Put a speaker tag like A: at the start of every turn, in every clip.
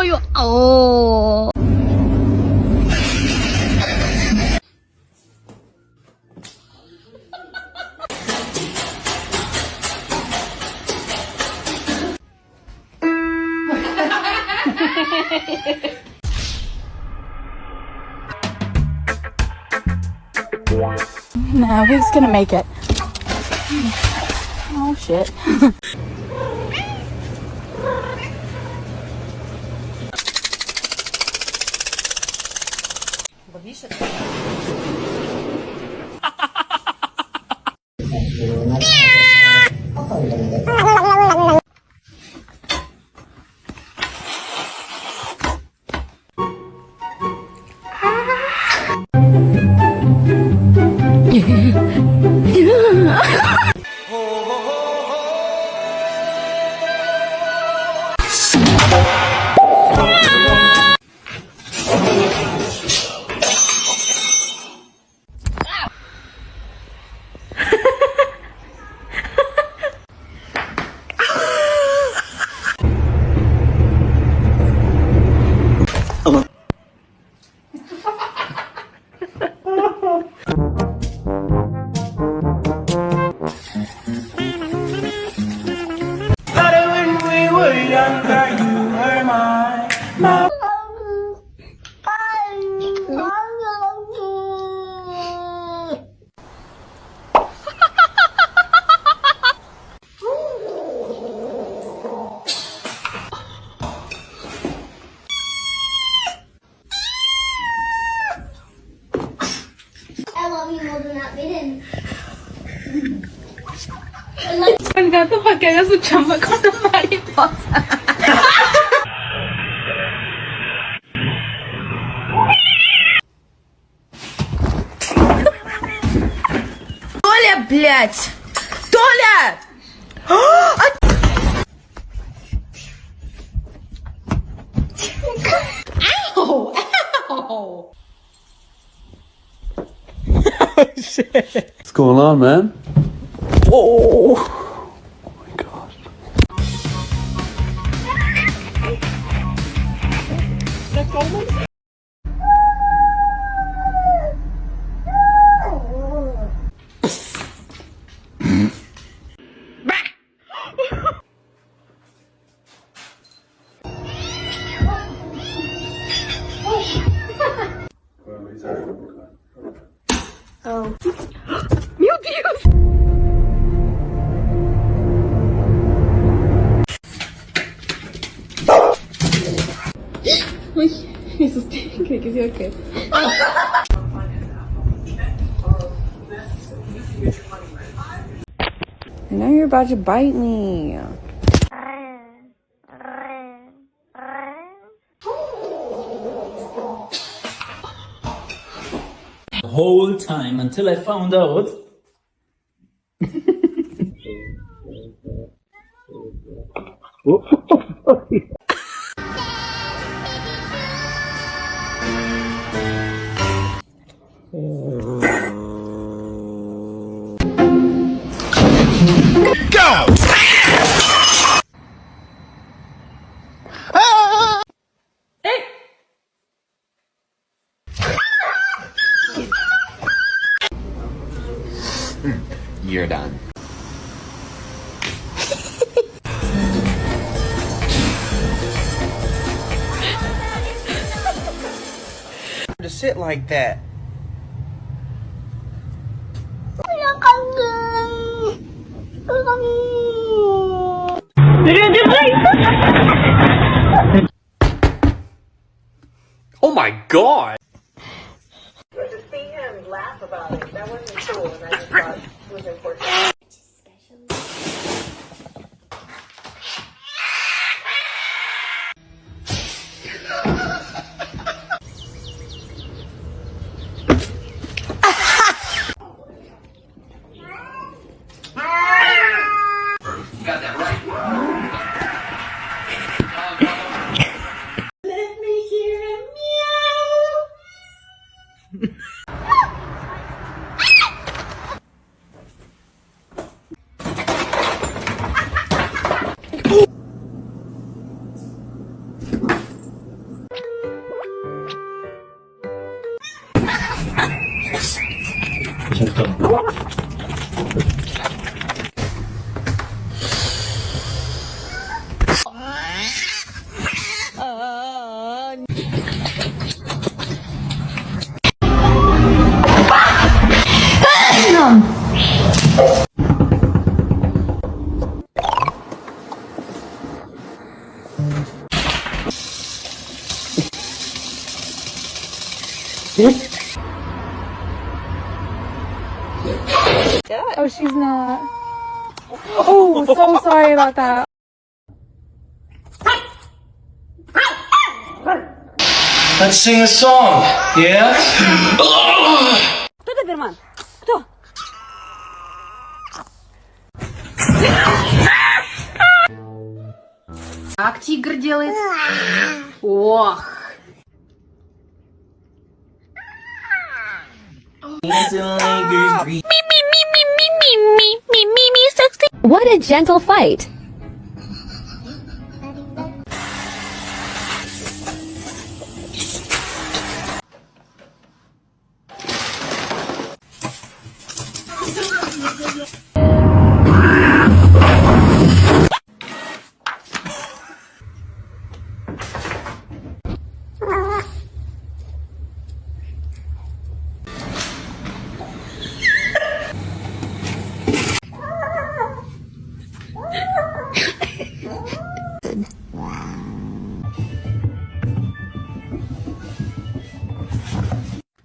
A: 아유, 어.
B: No, he's gonna make it. Oh shit.
C: I love you more than that maiden.
B: Il gatto fa cagare su ciamba con una mariposa. Толя, блядь! Толя! Ow! Ow! Oh shit!
D: What's going on, man? Oh! Oh my god.
C: Oh.
B: Meu Deus! Ui, me assustei, creio que viu o quê? I know you're about to bite me.
E: The whole time until I found out.
F: You're done.
G: To sit like that.
F: Oh my god!
H: To see him laugh about it, that wasn't cool, and I just thought it was important.
F: You got that right.
H: Let me hear him meow.
B: Oh, she's not. Oh, so sorry about that.
I: Let's sing a song, yeah?
B: Как тигр делает? Ох.
A: What a gentle fight.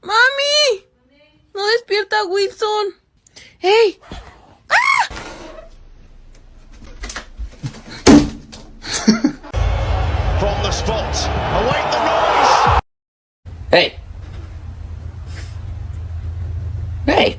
J: ¡Mami! ¡No despierta Wilson! ¡Hey!
I: From the spot, await the noise!
F: Hey! Hey!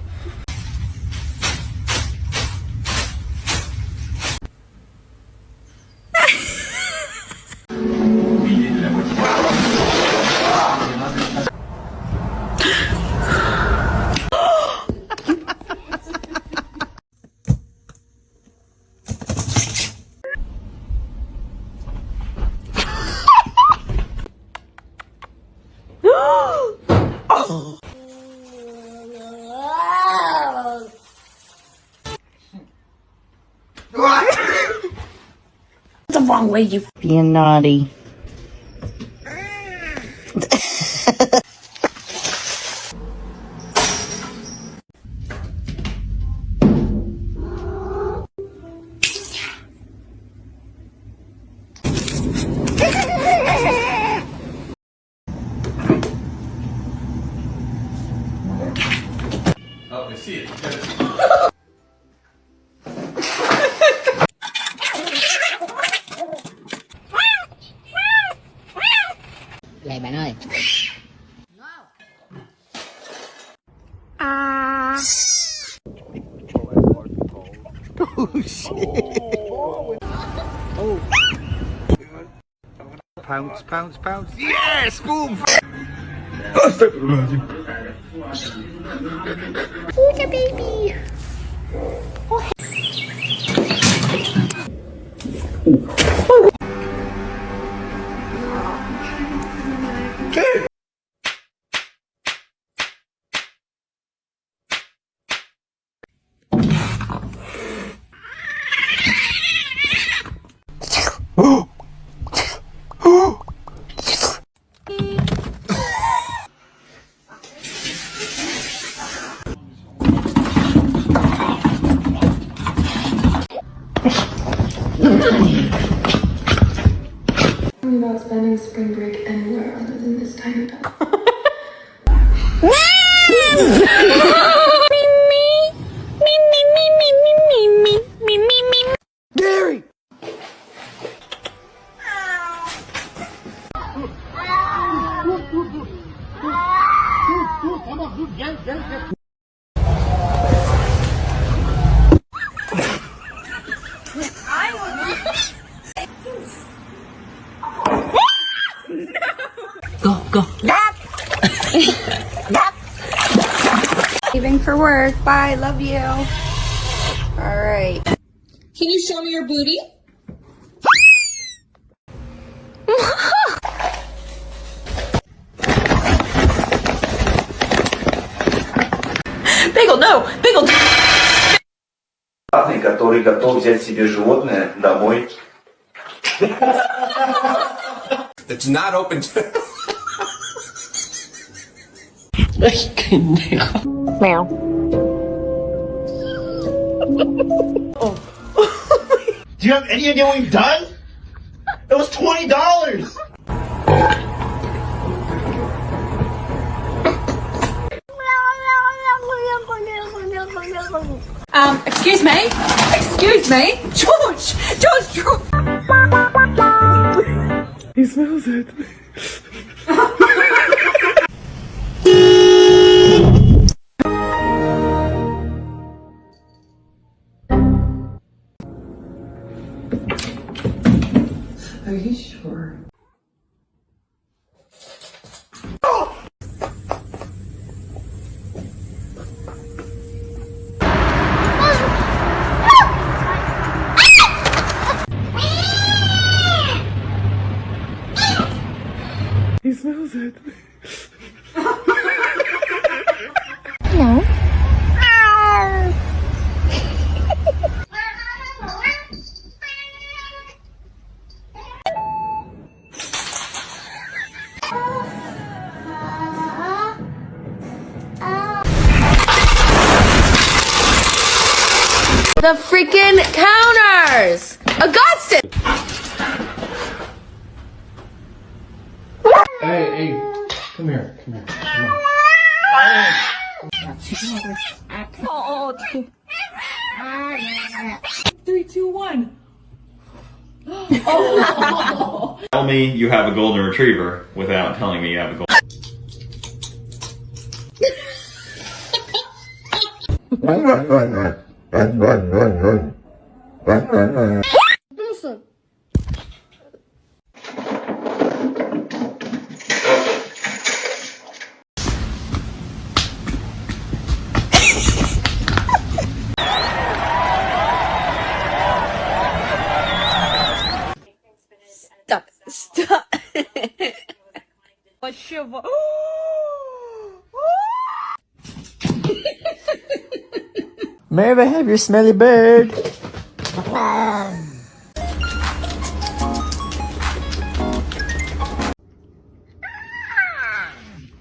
J: The wrong way, you
K: Being naughty.
F: Oh, I see it.
A: Này bạn ơi.
G: Pounce, pounce, pounce. Yes! Boom!
A: Look a baby.
B: About spending spring break anywhere other than this tiny bed.
G: Gary!
B: Leaving for work. Bye. Love you. All right.
J: Can you show me your booty? Bagel, no! Bagel!
I: Который готов взять себе животное домой.
F: It's not open to...
K: Meow.
I: Do you have any idea what we've done? It was $20!
J: Excuse me? Excuse me? George! George!
D: He smells it.
J: Are you sure?
D: He smells it.
A: Hello.
J: The freaking counters! Augustus!
F: Hey, come here, come on.
J: Oh, 3, 2, 1. Oh.
L: Tell me you have a golden retriever without telling me you have a golden.
J: Stop. Stop. What shiver?
K: May I have your smelly bird?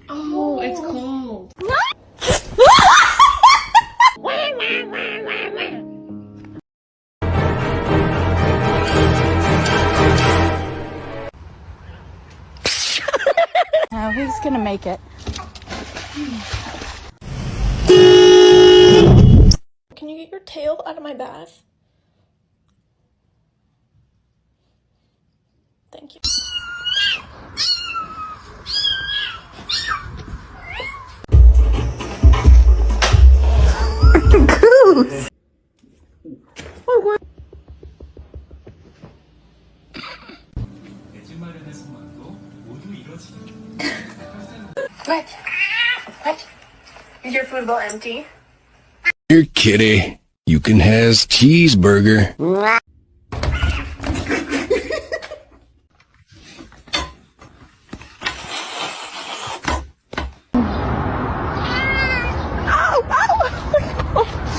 J: Oh, it's cold.
B: No, he's gonna make it.
J: Can you get your tail out of my bath? Thank you.
K: Goose!
J: What? What? Is your food bowl empty?
I: Here, kitty. You can have cheeseburger.